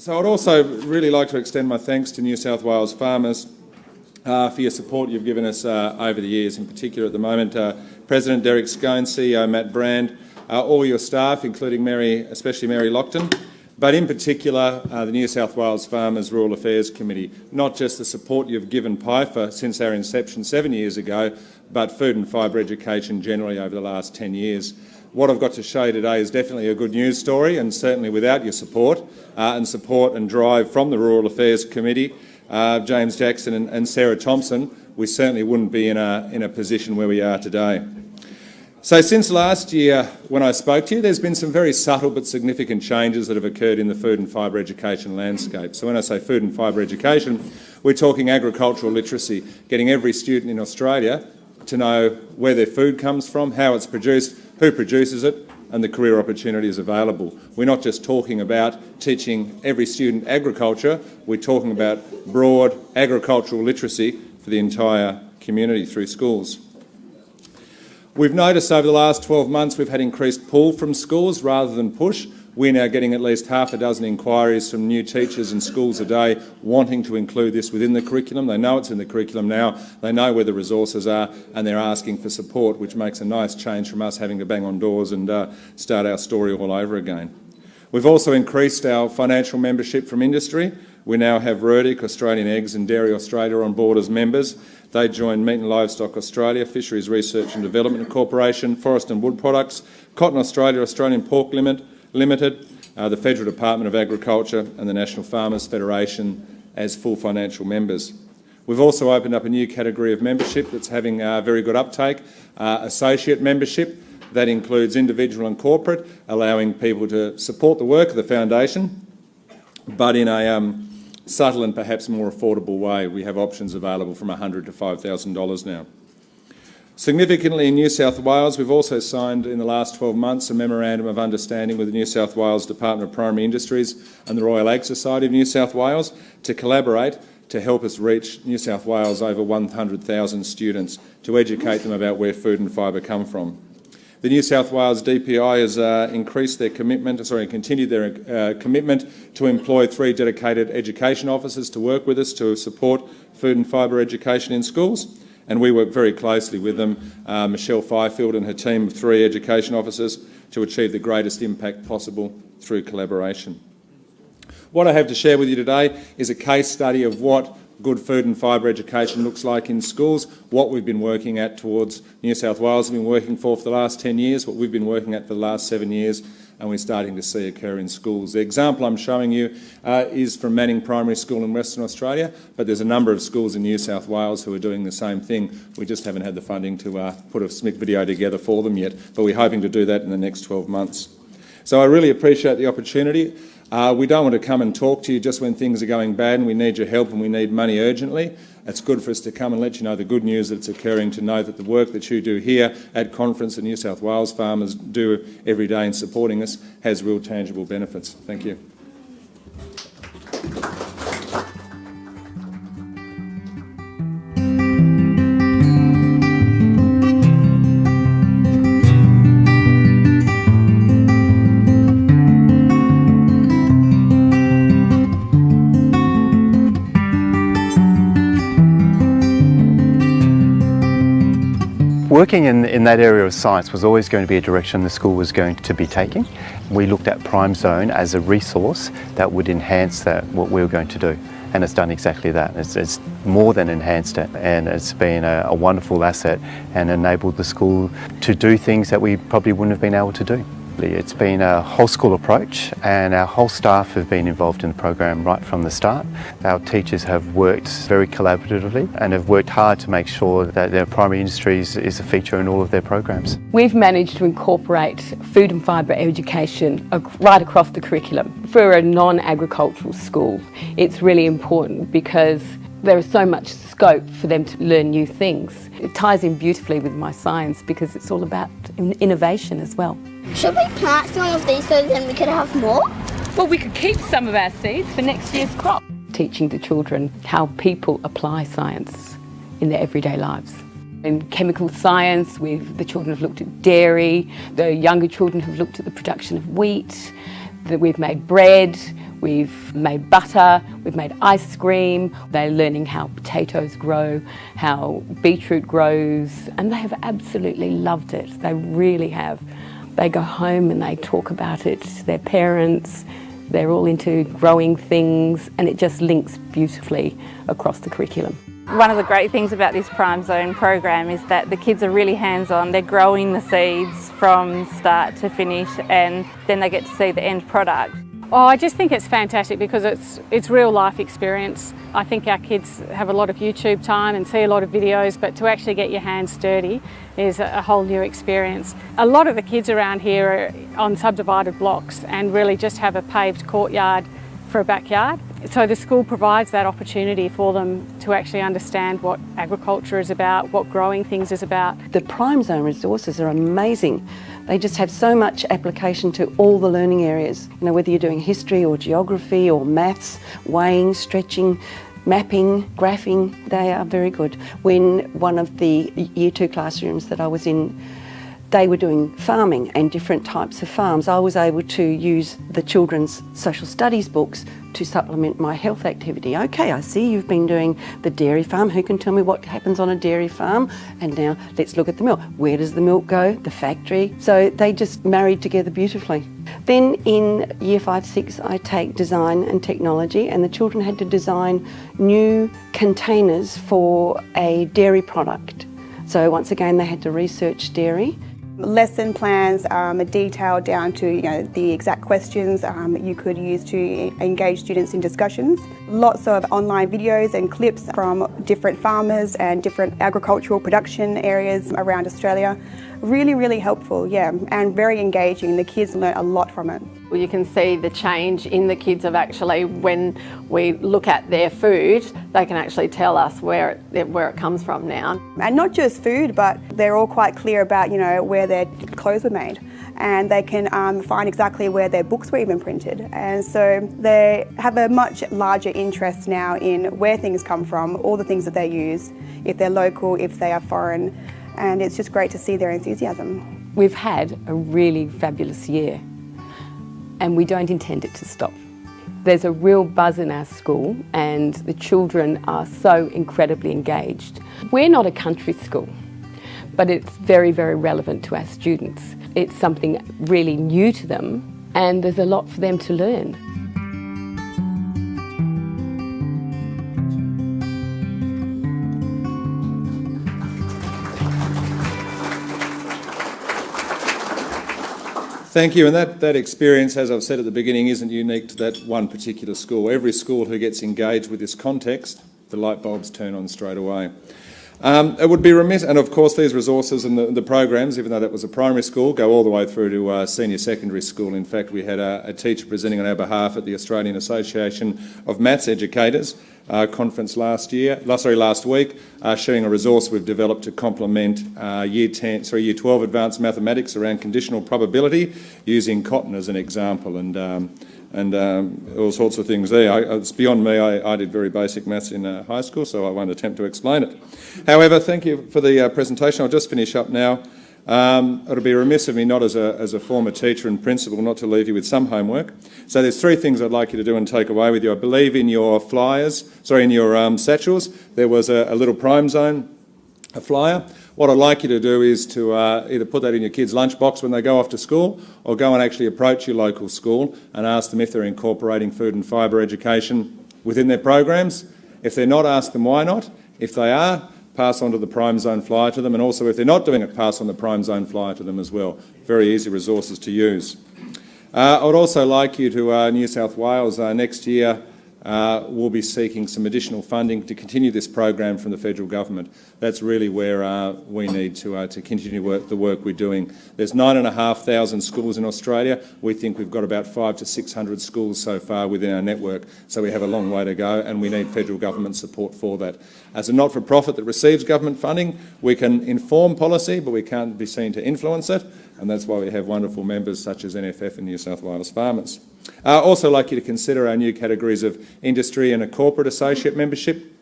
So I'd also really like to extend my thanks to New South Wales farmers for your support you've given us over the years, in particular at the moment, President Derek Scone, CEO Matt Brand, all your staff, including especially Mary Lockton, but in particular the New South Wales Farmers Rural Affairs Committee, not just the support you've given PIEFA since our inception 7 years ago, but food and fibre education generally over the last 10 years. What I've got to show you today is definitely a good news story, and certainly without your support and drive from the Rural Affairs Committee, James Jackson and Sarah Thompson, we certainly wouldn't be in a position where we are today. So since last year when I spoke to you, there's been some very subtle but significant changes that have occurred in the food and fibre education landscape. So when I say food and fibre education, we're talking agricultural literacy, getting every student in Australia to know where their food comes from, how it's produced, who produces it, and the career opportunities available. We're not just talking about teaching every student agriculture, we're talking about broad agricultural literacy for the entire community through schools. We've noticed over the last 12 months we've had increased pull from schools rather than push. We're now getting at least half a dozen inquiries from new teachers in schools a day wanting to include this within the curriculum. They know it's in the curriculum now, they know where the resources are, and they're asking for support, which makes a nice change from us having to bang on doors and start our story all over again. We've also increased our financial membership from industry. We now have Verdic, Australian Eggs and Dairy Australia on board as members. They joined Meat and Livestock Australia, Fisheries Research and Development Corporation, Forest and Wood Products, Cotton Australia, Australian Pork Limited, the Federal Department of Agriculture and the National Farmers Federation as full financial members. We've also opened up a new category of membership that's having very good uptake, associate membership. That includes individual and corporate, allowing people to support the work of the foundation, but in a subtle and perhaps more affordable way. We have options available from $100 to $5,000 now. Significantly in New South Wales, we've also signed in the last 12 months a Memorandum of Understanding with the New South Wales Department of Primary Industries and the Royal Ag Society of New South Wales to collaborate to help us reach New South Wales over 100,000 students to educate them about where food and fibre come from. The New South Wales DPI has continued their commitment to employ 3 dedicated education officers to work with us to support food and fibre education in schools. And we work very closely with them, Michelle Fifield and her team of 3 education officers, to achieve the greatest impact possible through collaboration. What I have to share with you today is a case study of what good food and fibre education looks like in schools, what we've been working at towards New South Wales have been working for the last 10 years, what we've been working at for the last 7 years, and we're starting to see occur in schools. The example I'm showing you is from Manning Primary School in Western Australia, but there's a number of schools in New South Wales who are doing the same thing. We just haven't had the funding to put a SMIC video together for them yet, but we're hoping to do that in the next 12 months. So I really appreciate the opportunity. We don't want to come and talk to you just when things are going bad and we need your help and we need money urgently. It's good for us to come and let you know the good news that's occurring, to know that the work that you do here at conference and New South Wales farmers do every day in supporting us has real tangible benefits. Thank you. Working in that area of science was always going to be a direction the school was going to be taking. We looked at PrimeZone as a resource that would enhance what we were going to do, and it's done exactly that. It's more than enhanced it, and it's been a wonderful asset and enabled the school to do things that we probably wouldn't have been able to do. It's been a whole school approach, and our whole staff have been involved in the program right from the start. Our teachers have worked very collaboratively and have worked hard to make sure that their primary industries is a feature in all of their programs. We've managed to incorporate food and fibre education right across the curriculum. For a non-agricultural school, it's really important because there is so much scope for them to learn new things. It ties in beautifully with my science because it's all about innovation as well. Should we plant some of these so then we could have more? Well, we could keep some of our seeds for next year's crop. Teaching the children how people apply science in their everyday lives. In chemical science, the children have looked at dairy, the younger children have looked at the production of wheat, we've made bread, We've made butter, we've made ice cream. They're learning how potatoes grow, how beetroot grows, and they have absolutely loved it. They really have. They go home and they talk about it to their parents. They're all into growing things, and it just links beautifully across the curriculum. One of the great things about this PrimeZone program is that the kids are really hands-on. They're growing the seeds from start to finish, and then they get to see the end product. Oh, I just think it's fantastic because it's real life experience. I think our kids have a lot of YouTube time and see a lot of videos, but to actually get your hands dirty is a whole new experience. A lot of the kids around here are on subdivided blocks and really just have a paved courtyard for a backyard. So the school provides that opportunity for them to actually understand what agriculture is about, what growing things is about. The PrimeZone resources are amazing. They just have so much application to all the learning areas. You know, whether you're doing history or geography or maths, weighing, stretching, mapping, graphing, they are very good. When one of the Year 2 classrooms that I was in, they were doing farming and different types of farms, I was able to use the children's social studies books to supplement my health activity. Okay, I see you've been doing the dairy farm. Who can tell me what happens on a dairy farm? And now let's look at the milk. Where does the milk go? The factory. So they just married together beautifully. Then in Year 5, 6, I take design and technology, and the children had to design new containers for a dairy product. So once again, they had to research dairy. Lesson plans are detailed down to the exact questions that you could use to engage students in discussions. Lots of online videos and clips from different farmers and different agricultural production areas around Australia. Really, really helpful, yeah, and very engaging. The kids learn a lot from it. Well, you can see the change in the kids of actually when we look at their food, they can actually tell us where it comes from now. And not just food, but they're all quite clear about where their clothes were made, and they can find exactly where their books were even printed. And so they have a much larger interest now in where things come from, all the things that they use, if they're local, if they are foreign, and it's just great to see their enthusiasm. We've had a really fabulous year, and we don't intend it to stop. There's a real buzz in our school, and the children are so incredibly engaged. We're not a country school, but it's very, very relevant to our students. It's something really new to them, and there's a lot for them to learn. Thank you, and that experience, as I've said at the beginning, isn't unique to that one particular school. Every school who gets engaged with this context, the light bulbs turn on straight away. It would be remiss, and of course these resources and the programs, even though that was a primary school, go all the way through to senior secondary school. In fact, we had a teacher presenting on our behalf at the Australian Association of Maths Educators conference last week, sharing a resource we've developed to complement Year 12 advanced mathematics around conditional probability, using cotton as an example, and all sorts of things there. It's beyond me. I did very basic maths in high school, so I won't attempt to explain it. However, thank you for the presentation. I'll just finish up now. It'll be remiss of me, not as a former teacher and principal, not to leave you with some homework. So there's 3 things I'd like you to do and take away with you. I believe in your satchels, there was a little PrimeZone, a flyer. What I'd like you to do is to either put that in your kids' lunchbox when they go off to school, or go and actually approach your local school and ask them if they're incorporating food and fibre education within their programs. If they're not, ask them why not. If they are, pass on to the PrimeZone flyer to them, and also if they're not doing it, pass on the PrimeZone flyer to them as well. Very easy resources to use. I would also like you to, New South Wales, next year we'll be seeking some additional funding to continue this program from the federal government. That's really where we need to continue the work we're doing. There's 9,500 schools in Australia. We think we've got about 500 to 600 schools so far within our network, so we have a long way to go, and we need federal government support for that. As a not-for-profit that receives government funding, we can inform policy, but we can't be seen to influence it, and that's why we have wonderful members such as NFF and New South Wales Farmers. I'd also like you to consider our new categories of industry and a corporate associate membership.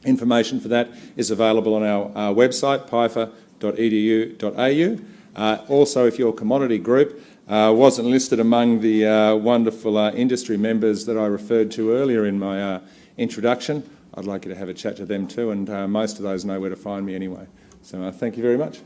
Information for that is available on our website, PIEFA.edu.au. Also, if you're a commodity group, wasn't listed among the wonderful industry members that I referred to earlier in my introduction, I'd like you to have a chat to them too, and most of those know where to find me anyway. So thank you very much.